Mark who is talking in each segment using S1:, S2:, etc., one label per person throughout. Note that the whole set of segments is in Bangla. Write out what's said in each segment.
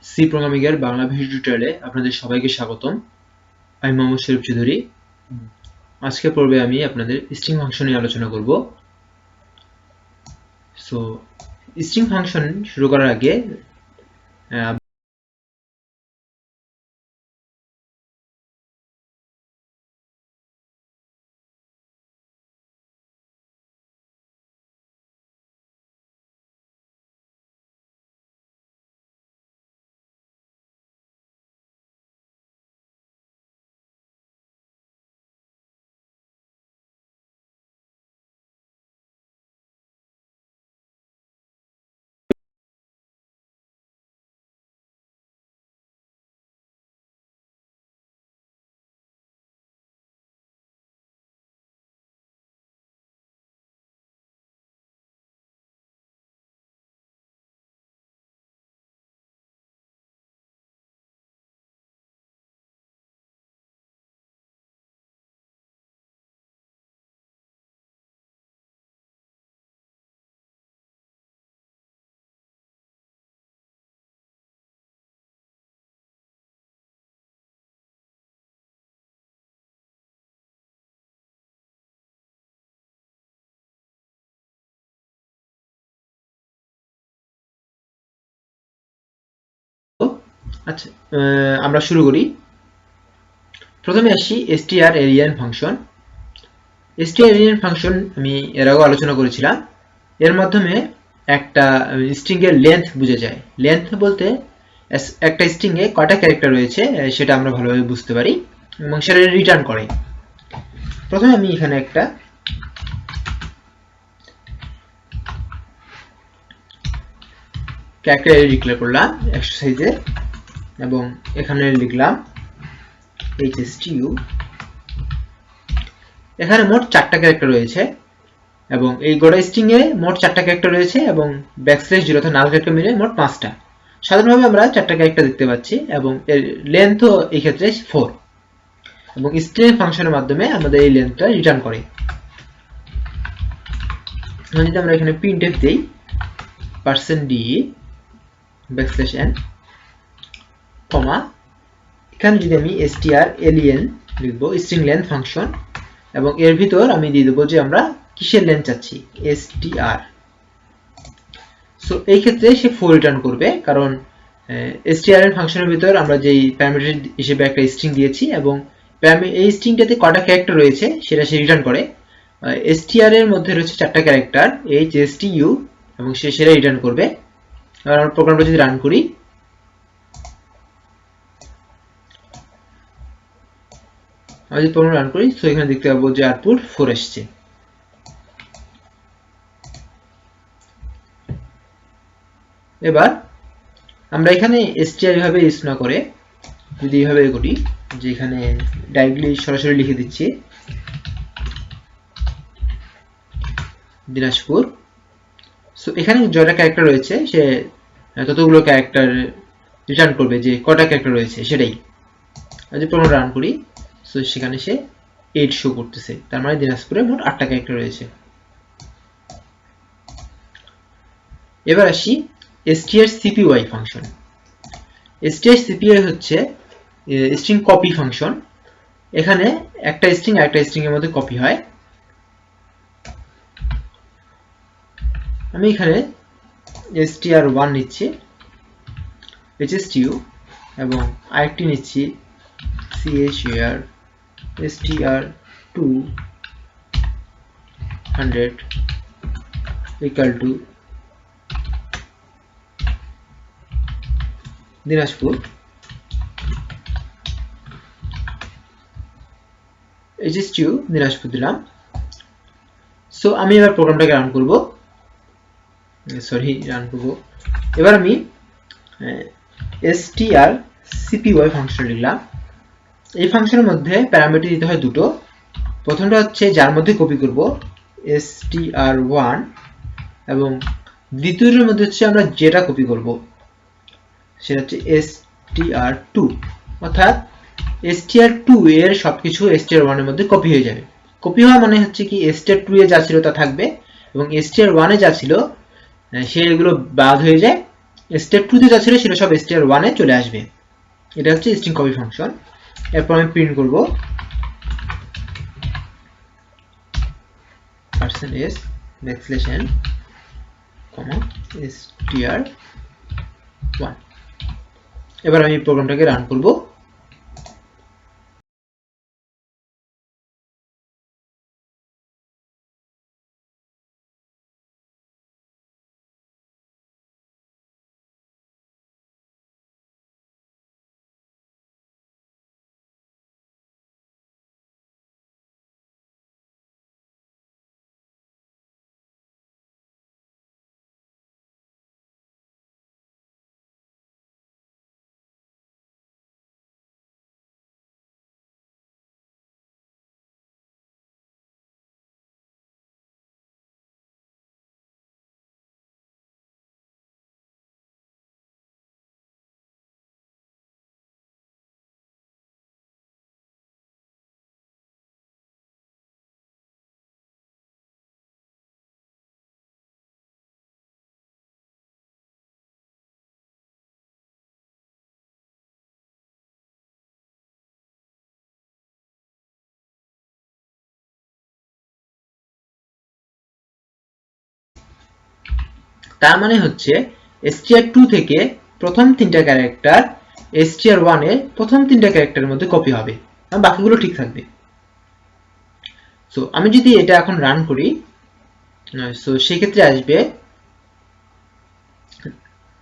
S1: সি প্রোগ্রামিং এর বাংলা ভিডিও টিউটোরিয়ালে আপনাদের সবাইকে স্বাগতম। আমি মোহাম্মদ শরীফ চৌধুরী। আজকের পর্বে আমি আপনাদের স্ট্রিং ফাংশন নিয়ে আলোচনা করব। সো স্ট্রিং ফাংশন শুরু করার আগে আমরা শুরু করি। প্রথমে আসি strlen ফাংশন। strlen ফাংশন আমি এর আগে আলোচনা করেছিলাম। এর মাধ্যমে একটা স্ট্রিং এর লেন্থ বোঝা যায়। লেন্থ বলতে একটা স্ট্রিং এ কয়টা ক্যারেক্টার রয়েছে সেটা আমরা ভালোভাবে বুঝতে পারি এবং সেটা রিটার্ন করে। প্রথমে আমি এখানে একটা ক্যারেক্টার ডিক্লেয়ার করলাম এক্সারসাইজে এবং এখানে লিখলাম hstu। এখানে মোট 4টা ক্যারেক্টার রয়েছে এবং এই গোটা স্ট্রিং এ মোট 4টা ক্যারেক্টার রয়েছে এবং ব্যাকস্ল্যাশ 0 অর্থাৎ নাল ক্যারেক্টার মিলে মোট 5টা। সাধারণভাবে আমরা 4টা ক্যারেক্টার দেখতে পাচ্ছি এবং এর লেন্থও এই ক্ষেত্রে 4 এবং স্ট্রিং ফাংশনের মাধ্যমে আমাদের এই লেন্থটা রিটার্ন করে। যদি আমরা এখানে printf দেই %d \n কমা এখানে যদি আমি strlen লিখব স্ট্রিং লেন্থ ফাংশন এবং এর ভিতর আমি দিয়ে দেবো যে আমরা কিসের লেন্থ চাচ্ছি str। সো এই ক্ষেত্রে সে 4 রিটার্ন করবে কারণ strlen ফাংশনের ভিতর আমরা যেই প্যারামিটার হিসেবে একটা স্ট্রিং দিয়েছি এবং এই স্ট্রিংটাতে কয়টা ক্যারেক্টার রয়েছে সেটা সে রিটার্ন করে। str এর মধ্যে রয়েছে 4টা ক্যারেক্টার hstu এবং সে সেটা রিটার্ন করবে। এবার আমরা প্রোগ্রামটা যদি রান করি আমি যদি প্রোগ্রাম রান করি তো এখানে দেখতে পাবো যে আউটপুট 4 আসছে। এবার আমরা এখানে str এভাবে ইউজ না করে যদি এইভাবে করি যে এখানে ডাইরেক্টলি সরাসরি লিখে দিচ্ছি দিনাজপুর। সো এখানে যতটা ক্যারেক্টার রয়েছে সে ততগুলো ক্যারেক্টার রিটার্ন করবে যে কটা ক্যারেক্টার রয়েছে সেটাই। যদি প্রোগ্রাম রান করি সো সেখানে সে 8 শো করতেছে, তার মানে দিনাজপুরে মোট 8টা ক্যারেক্টার রয়েছে। এবার আসি strcpy ফাংশন। strcpy হচ্ছে স্ট্রিং কপি ফাংশন। এখানে একটা স্ট্রিং আরেকটা স্ট্রিং এর মধ্যে কপি হয়। আমি এখানে str1 নিচ্ছি hstu এবং আরেকটি নিচ্ছি char str200 equal to Dinajpur. hstu Dinajpur দিলাম। সো আমি এবার প্রোগ্রামটাকে রান করব। এবার আমি strcpy ফাংশন লিখলাম। এই ফাংশনের মধ্যে প্যারামিটার দিতে হয় দুটো। প্রথমটা হচ্ছে যার মধ্যে কপি করব str1 এবং দ্বিতীয়টার মধ্যে হচ্ছে আমরা যেটা কপি করব সেটা হচ্ছে str2 অর্থাৎ str2 এর সবকিছু str1 এর মধ্যে কপি হয়ে যাবে। কপি হওয়া মানে হচ্ছে কি str2 এ যা ছিল তা থাকবে এবং str1 এ যা ছিল সেগুলো বাদ হয়ে যায় স্টেপ 2 তে যা ছিল সেটা সব str1 এ চলে আসবে। এটা হচ্ছে স্ট্রিং কপি ফাংশন। এরপর আমি প্রিন্ট করব %s \n, str1। এবার আমি প্রোগ্রামটাকে রান করব। তার মানে হচ্ছে str2 থেকে প্রথম তিনটা ক্যারেক্টার str1 এর প্রথম তিনটা ক্যারেক্টারের মধ্যে কপি হবে, আর বাকিগুলো ঠিক থাকবে। সো আমি যদি এটা এখন রান করি, সো সেই ক্ষেত্রে আসবে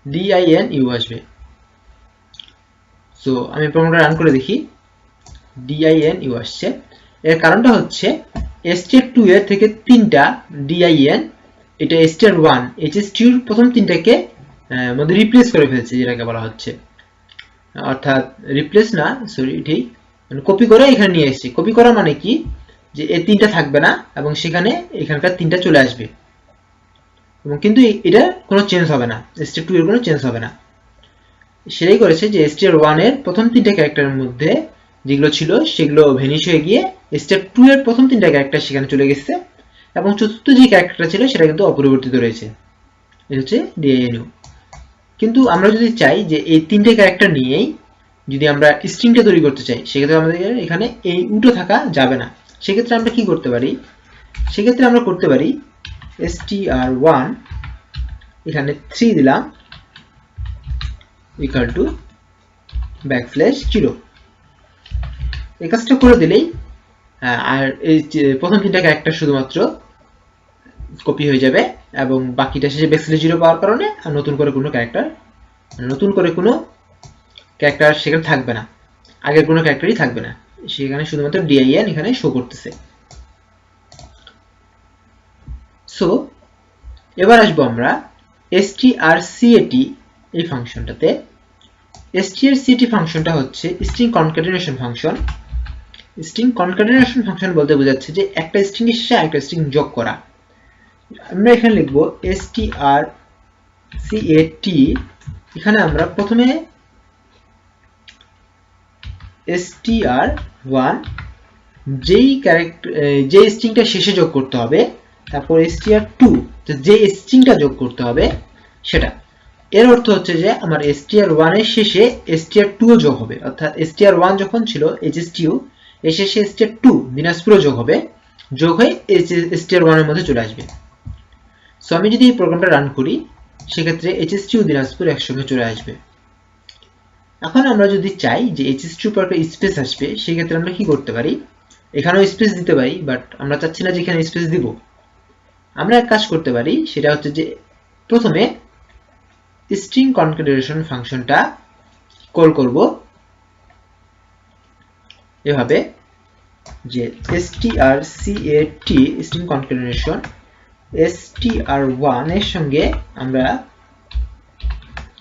S1: DINU আসবে। সো আমি প্রোগ্রামটা রান করে দেখি, DINU আসছে। এর কারণটা হচ্ছে str2 এর থেকে তিনটা DIN, এটা str1 HS2 এর প্রথম তিনটাকে মধ্যে রিপ্লেস করে ফেলছে, যেটাকে বলা হচ্ছে, অর্থাৎ রিপ্লেস না, সরি, ঠিক মানে কপি করে এখানে নিয়ে এসেছি। কপি করা মানে কি, যে এই তিনটা থাকবে না এবং সেখানে এখানকার তিনটা চলে আসবে, এবং কিন্তু এটা কোনো চেঞ্জ হবে না, str2 এর কোনো চেঞ্জ হবে না। সেটাই করেছে যে str1 এর প্রথম তিনটা ক্যারেক্টারের মধ্যে যেগুলো ছিল সেগুলো ভ্যানিশ হয়ে গিয়ে str2 এর প্রথম তিনটা ক্যারেক্টার সেখানে চলে গেছে, এবং চতুর্থ যে ক্যারেক্টারটা ছিল সেটা কিন্তু অপরিবর্তিত রয়েছে। এটা হচ্ছে DINU। কিন্তু আমরা যদি চাই যে এই তিনটে ক্যারেক্টার নিয়েই যদি আমরা স্ট্রিংটা তৈরি করতে চাই, সেক্ষেত্রে আমাদের এখানে এই উটো থাকা যাবে না। সেক্ষেত্রে আমরা কি করতে পারি, সেক্ষেত্রে আমরা করতে পারি str1 এখানে 3 দিলাম ইকুয়াল টু \0। এই কাজটা করে দিলেই আর এই প্রথম তিনটা ক্যারেক্টার শুধুমাত্র কপি হয়ে যাবে, এবং বাকিটা শেষে \0 পাওয়ার কারণে আর নতুন করে কোনো ক্যারেক্টার সেখানে থাকবে না, আগের কোনো ক্যারেক্টারই থাকবে না, সেখানে শুধুমাত্র DIN এখানে শো করতেছে। সো এবার আসবো আমরা strcat এই ফাংশনটাতে। strcat ফাংশনটা হচ্ছে string concatenation function. String concatenation function বলতে বোঝাচ্ছে যে একটা স্ট্রিং এর সাথে আরেকটা স্ট্রিং যোগ করা। আমরা এখানে লিখবো strcat, এখানে আমরা প্রথমে str1 যে স্ট্রিংটা শেষে যোগ করতে হবে, তারপর str2 যে স্ট্রিংটা যোগ করতে হবে সেটা। এর অর্থ হচ্ছে যে আমার str1 এর শেষে str2 যোগ হবে, অর্থাৎ str1 যখন ছিল HS2 এর শেষে str2 দিনাজপুর যোগ হবে, যোগ হয়ে str1 এর মধ্যে চলে আসবে। সো আমি যদি এই প্রোগ্রামটা রান করি, সেক্ষেত্রে HS2 দিনাজপুর একসঙ্গে চলে আসবে। এখন আমরা যদি চাই যে HS2 পর একটা স্পেস আসবে, সেই ক্ষেত্রে আমরা কি করতে পারি, এখানেও স্পেস দিতে পারি, বাট আমরা চাচ্ছি না যে এখানে স্পেস দিব। আমরা এক কাজ করতে পারি, সেটা হচ্ছে যে প্রথমে স্ট্রিং কনক্যাটেনেশন ফাংশনটা কল করব এভাবে যে strcat স্ট্রিং কনক্যাটেনেশন str1 এর সঙ্গে আমরা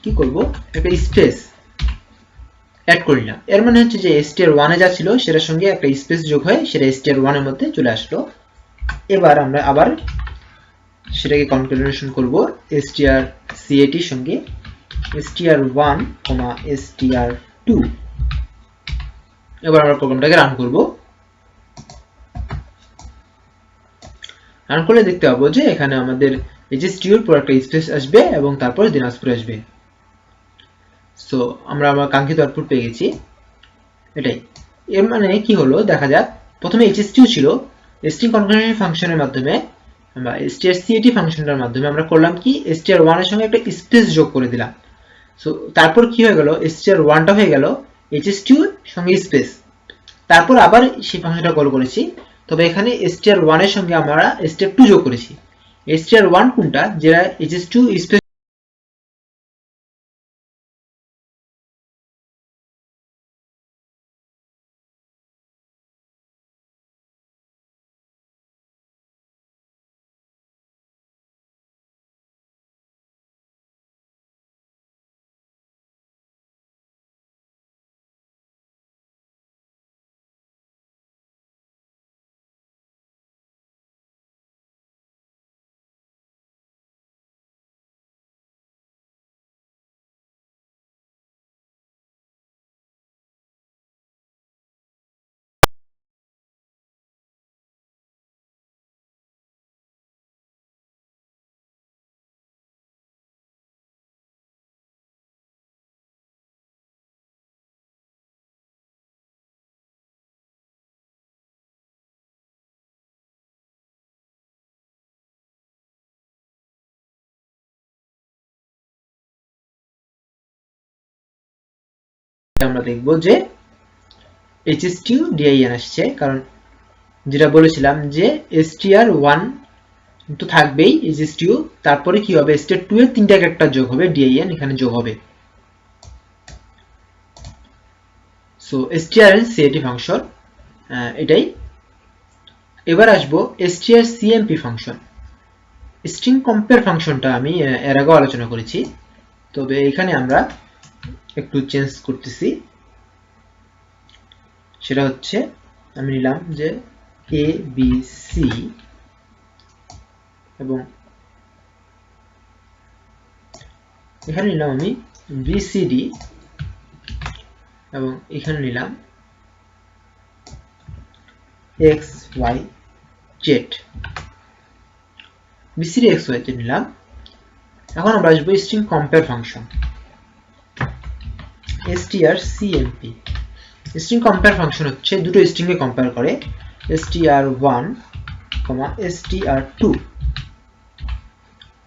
S1: কি করব, একটা স্পেস অ্যাড করে নিলাম। এর মানে হচ্ছে যে str1 এ যা ছিল সেটার সঙ্গে একটা স্পেস যোগ হয়ে সেটা str1 এর মধ্যে চলে আসলো। এবার আমরা আবার সেটাকে কনক্যাটেনেশন করব strcat এর সঙ্গে str1, str2। এবার আমরা প্রোগ্রামটাকে রান করব। রান করলে দেখতে পাবো যে এখানে আমাদের HS2 এর পর একটা স্পেস আসবে এবং তারপর দিনাজপুর আসবে। সো আমরা আমার কাঙ্ক্ষিত আউটপুট পেয়ে গেছি। এটাই এর মানে কি হলো দেখা যাক। প্রথমে HSTU ছিল, স্ট্রিং কনক্যাটেনেশন ফাংশনের মাধ্যমে বা strcat ফাংশনটার মাধ্যমে আমরা করলাম কি str1 এর সঙ্গে একটা স্পেস যোগ করে দিলাম। সো তারপর কি হয়ে গেল, str1 টা হয়ে গেল HSTU এর সঙ্গে স্পেস, তারপর আবার সেই ফাংশনটা কল করেছি, তবে এখানে str1 এর সঙ্গে আমরা str2 যোগ করেছি। str1 কোনটা, যেটা HS2 স্পেস আমরা দেখব যে HSTU din আসছে, কারণ যেটা বলেছিলাম যে str1 তো থাকবেই HSTU, তারপরে কি হবে str2 এর তিনটা ক্যারেক্টার যোগ হবে, din এখানে যোগ হবে। সো strcat ফাংশন এটাই। এবার আসবো strcmp ফাংশন। স্ট্রিং কম্পেয়ার ফাংশনটা আমি এর আগে আলোচনা করেছি, তবে এখানে আমরা একটু চেঞ্জ করতেছি। সেটা হচ্ছে আমি নিলাম যে abc এবং এখানে নিলাম আমি bcd এবং এখানে নিলাম xyz, bcd xyz নিলাম। এখন আমরা আসবো string compare function strcmp। String compare function হচ্ছে দুটো স্ট্রিং কে কম্পেয়ার করে, str1 str2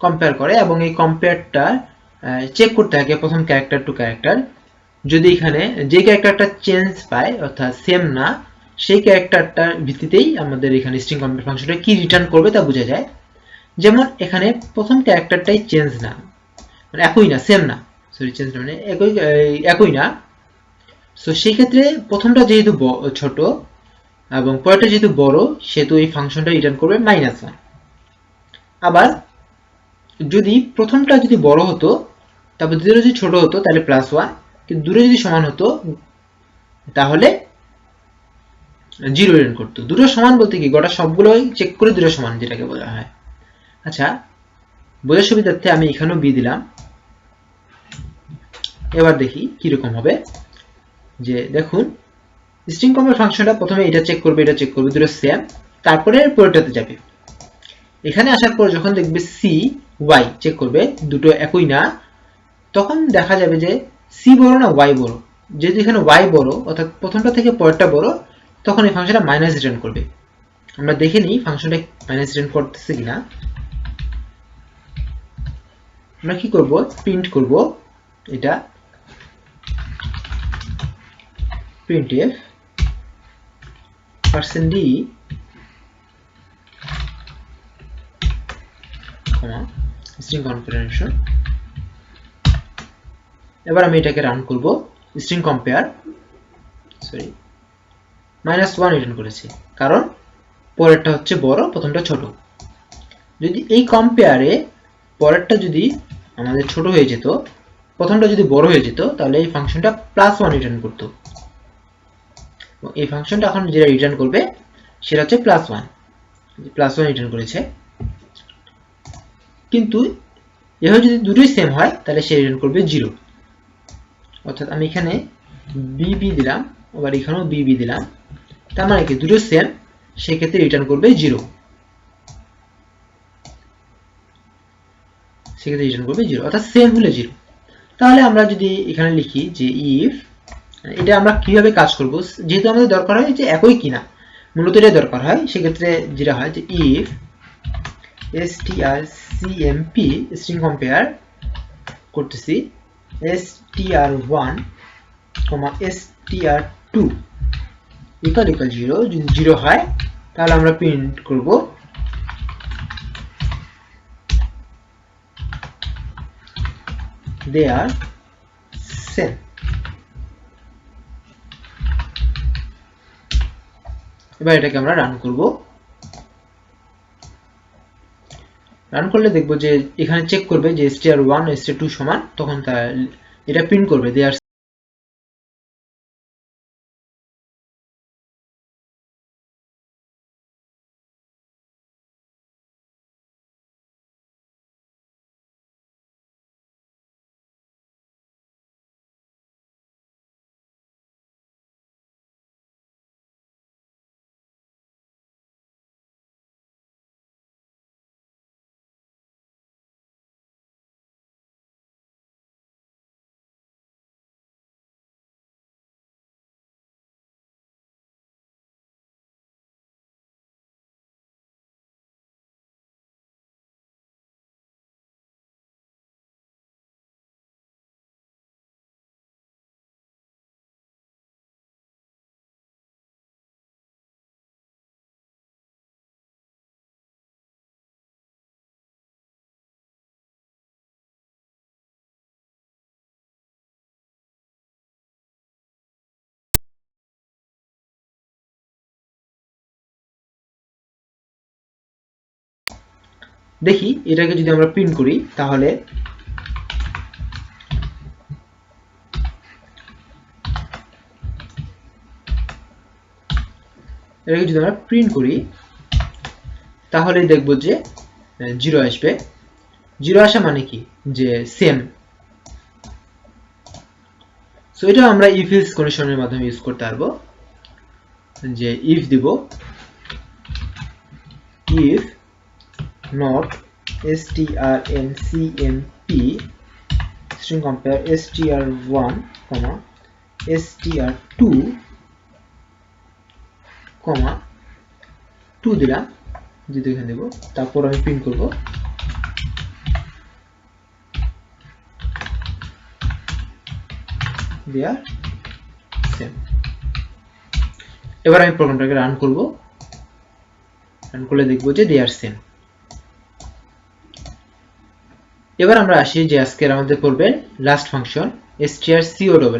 S1: কম্পেয়ার করে, এবং এই কম্পেয়ারটা চেক করতে থাকে প্রথম ক্যারেক্টার টু ক্যারেক্টার। যদি এখানে যে ক্যারেক্টারটা চেঞ্জ পায় অর্থাৎ সেম না, সেই ক্যারেক্টারটার ভিত্তিতেই আমাদের এখানে স্ট্রিং কম্পেয়ার ফাংশনটা কি রিটার্ন করবে তা বোঝা যায়। যেমন এখানে প্রথম ক্যারেক্টারটাই চেঞ্জ না, মানে একই না, সেম না, সরি চেঞ্জ না মানে একই না। সো সেই ক্ষেত্রে প্রথমটা যেহেতু ছোট এবং পরেরটা যেহেতু বড়, সেহেতু এই ফাংশনটা রিটার্ন করবে -1। আবার যদি প্রথমটা যদি বড় হতো, তারপর দুটো যদি ছোট হতো তাহলে +1, কিন্তু দুটো যদি সমান হতো তাহলে 0 রিটার্ন করতো। দুটো সমান বলতে কি, গোটা সবগুলোই চেক করে দুটো সমান যেটাকে বলা হয়। আচ্ছা, বোঝার সুবিধার্থে আমি এখানেও বি দিলাম। এবার দেখি কিরকম হবে। যে দেখুন স্ট্রিং কম্পেয়ার ফাংশনটা প্রথমে এটা চেক করবে, এটা চেক করবে, দুটো সেম, তারপরে পরেরটাতে যাবে। এখানে আসার পর যখন দেখবে সি ওয়াই চেক করবে, দুটো একই না, তখন দেখা যাবে যে সি বড় না ওয়াই বড়। যেহেতু এখানে ওয়াই বড় অর্থাৎ প্রথমটা থেকে পরেরটা বড়, তখন এই ফাংশনটা মাইনাস রিটার্ন করবে। আমরা দেখে নিই ফাংশনটা মাইনাস রিটার্ন করতেছে কিনা। আমরা কি করব, প্রিন্ট করব এটা printf %d স্ট্রিং কনক্যাটেনেশন। এবার আমি এটাকে রান করব। স্ট্রিং কম্পেয়ার সরি -1 রিটার্ন করেছি, কারণ পরেরটা হচ্ছে বড়, প্রথমটা ছোট। যদি এই কম্পেয়ারে পরেরটা যদি আমাদের ছোট হয়ে যেত, প্রথমটা যদি বড় হয়ে যেত, তাহলে এই ফাংশনটা +1 রিটার্ন করতো। এই ফাংশনটা এখন যেটা রিটার্ন করবে সেটা হচ্ছে +1 রিটার্ন করেছে। কিন্তু এভাবে যদি দুটোই সেম হয় তাহলে সে রিটার্ন করবে 0। অর্থাৎ আমি এখানে বিবি দিলাম, আবার এখানেও বিবি দিলাম, তার মানে কি দুটো সেম, সেক্ষেত্রে রিটার্ন করবে 0। সেক্ষেত্রে রিটার্ন করবে 0, অর্থাৎ সেম হলে 0। তাহলে আমরা যদি এখানে লিখি যে ইফ, এটা আমরা কিভাবে কাজ করব, যেহেতু আমাদের দরকার হয় যে একই কিনা, মূলত এটা দরকার হয়, সেক্ষেত্রে যেটা হয় যে ইফ strcmp স্ট্রিং কম্পেয়ার করতেছি str1 str2 ইকুয়াল 0, যদি 0 হয় তাহলে আমরা প্রিন্ট করব they are same। এবার এটাকে আমরা রান করব। রান করলে দেখব যে এখানে চেক করবে যে str1 ও str2 সমান, তখন এটা প্রিন্ট করবে they are। দেখি এটাকে যদি আমরা প্রিন্ট করি তাহলে এটাকে যদি আমরা প্রিন্ট করি তাহলে দেখব যে 0 আসবে। 0 আসা মানে কি, যে সেম। সো এটা আমরা ইফ এলস কন্ডিশনের মাধ্যমে ইউজ করতে পারবো, যে ইফ দিব if not strncmp string compare str1 str2 2 দিলাম, যদি এখানে দেব, তারপর আমি প্রিন্ট করব they are same। এবার আমি প্রোগ্রামটাকে রান করব। রান করলে দেখব যে they are same। এবার আমরা আসি যে আজকের আমাদের পড়বে লাস্ট ফাংশন strcowl।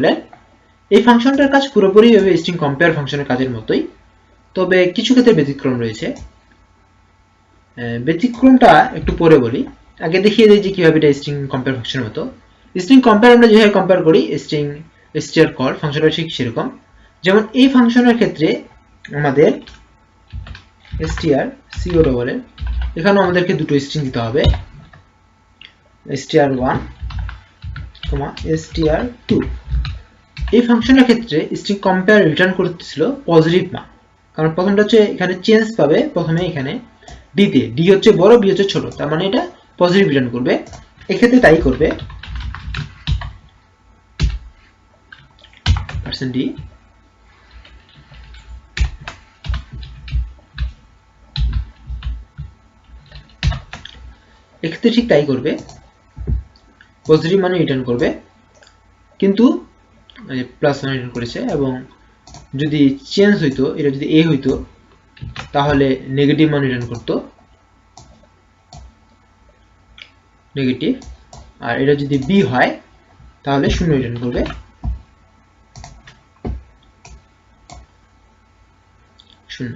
S1: এই ফাংশনটার কাজ পুরোপুরি ভাবে স্ট্রিং কম্পেয়ার ফাংশনের কাজের মতোই, তবে কিছু ক্ষেত্রে ব্যতিক্রম রয়েছে। ব্যতিক্রমটা একটু পরে বলি, আগে দেখিয়ে দিই যে কিভাবে এটা স্ট্রিং কম্পেয়ার ফাংশনের মতো। স্ট্রিং কম্পেয়ার আমরা যেভাবে কম্পেয়ার করি str কল ফাংশনটা ঠিক সেরকম। যেমন এই ফাংশনের ক্ষেত্রে আমাদের strcowl এখানে আমাদেরকে দুটো স্ট্রিং দিতে হবে, str1 str2। এই ফাংশনের ক্ষেত্রে স্ট্রিং কম্পেয়ার রিটার্ন করতেছিল পজিটিভ মান, কারণ প্রথমটা হচ্ছে এখানে চেঞ্জ পাবে, প্রথমে এখানে ডি তে, ডি হচ্ছে বড় বি হচ্ছে ছোট, তার মানে এটা পজিটিভ রিটার্ন করবে। এক্ষেত্রে তাই করবে %d। এক্ষেত্রে ঠিক তাই করবে, পজিটিভ মানে রিটার্ন করবে, কিন্তু প্লাস মান রিটার্ন করেছে। এবং যদি চেঞ্জ হইতো, এটা যদি a হইতো তাহলে নেগেটিভ মান রিটার্ন করতো, নেগেটিভ। আর এটা যদি b হয় তাহলে 0 রিটার্ন করবে, 0।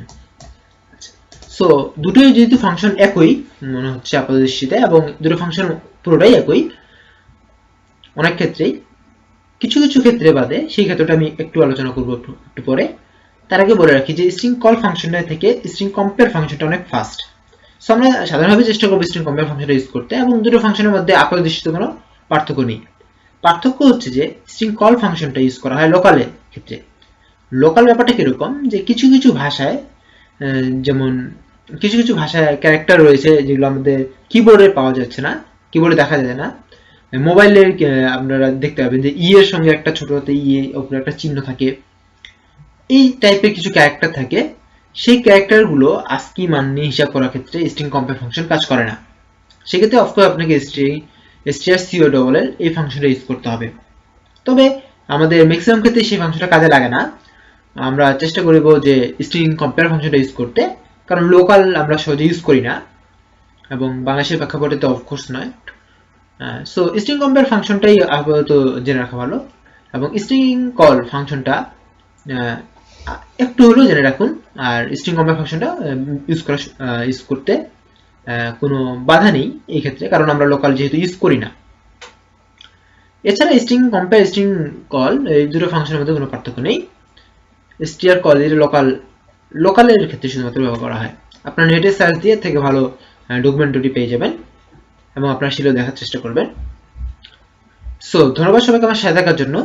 S1: সো দুটোই যেহেতু ফাংশন একই মনে হচ্ছে আপাত দৃষ্টিতে, এবং দুটো ফাংশন পুরোটাই একই অনেক ক্ষেত্রেই, কিছু কিছু ক্ষেত্রে বাদে, সেই ক্ষেত্রটা আমি একটু আলোচনা করব একটু পরে। তার আগে বলে রাখি যে স্ট্রিং কল ফাংশনটা থেকে স্ট্রিং কম্পেয়ার ফাংশনটা অনেক ফাস্ট। সো আমরা সাধারণভাবে চেষ্টা করব স্ট্রিং কম্পেয়ার ফাংশনটা ইউজ করতে, এবং দুটো ফাংশনের মধ্যে আপাত দৃষ্টিতে কোনো পার্থক্য নেই। পার্থক্য হচ্ছে যে স্ট্রিং কল ফাংশনটা ইউজ করা হয় লোকালের ক্ষেত্রে। লোকাল ব্যাপারটা কিরকম, যে কিছু কিছু ভাষায়, যেমন কিছু কিছু ভাষায় ক্যারেক্টার রয়েছে যেগুলো আমাদের কিবোর্ডে পাওয়া যাচ্ছে না, কিবোর্ডে দেখা যায় না, মোবাইলের আপনারা দেখতে পাবেন যে ই এর সঙ্গে একটা ছোট হাতে ই উপরে একটা চিহ্ন থাকে, এই টাইপের কিছু ক্যারেক্টার থাকে। সেই ক্যারেক্টারগুলো আস্কি মান নিয়ে হিসাব করার ক্ষেত্রে স্ট্রিং কম্পেয়ার ফাংশন কাজ করে না। সেক্ষেত্রে অফকোর্স আপনাকে strcol এই ফাংশনটা ইউজ করতে হবে। তবে আমাদের ম্যাক্সিমাম ক্ষেত্রে সেই ফাংশনটা কাজে লাগে না। আমরা চেষ্টা করব যে স্ট্রিং কম্পেয়ার ফাংশনটা ইউজ করতে, কারণ লোকাল আমরা সহজে ইউজ করি না এবং বাংলাদেশের প্রেক্ষাপটে তো অফকোর্স নয়। সো স্ট্রিং কম্পেয়ার ফাংশনটাই আপাতত জেনে রাখা ভালো, এবং স্ট্রিং কল ফাংশনটা একটু হলেও জেনে রাখুন। আর স্ট্রিং কম্পেয়ার ফাংশনটা ইউজ করতে কোনো বাধা নেই এই ক্ষেত্রে, কারণ আমরা লোকাল যেহেতু ইউজ করি না। এছাড়া স্ট্রিং কম্পেয়ার, স্ট্রিং কল এই দুটো ফাংশনের মধ্যে কোনো পার্থক্য নেই। str কল এর লোকালের ক্ষেত্রে শুধুমাত্র ব্যবহার করা হয়। আপনার নেটে সার্চ দিয়ে থেকে ভালো ডকুমেন্টটি পেয়ে যাবেন এবং আপনারা সেটাও দেখার চেষ্টা করবেন। সো ধন্যবাদ সবাইকে আমার সাথে থাকার জন্য।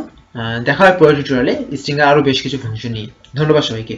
S1: দেখা হয় পরের টিউটোরিয়ালে স্ট্রিং এর আরো বেশ কিছু ফাংশন নিয়ে। ধন্যবাদ সবাইকে।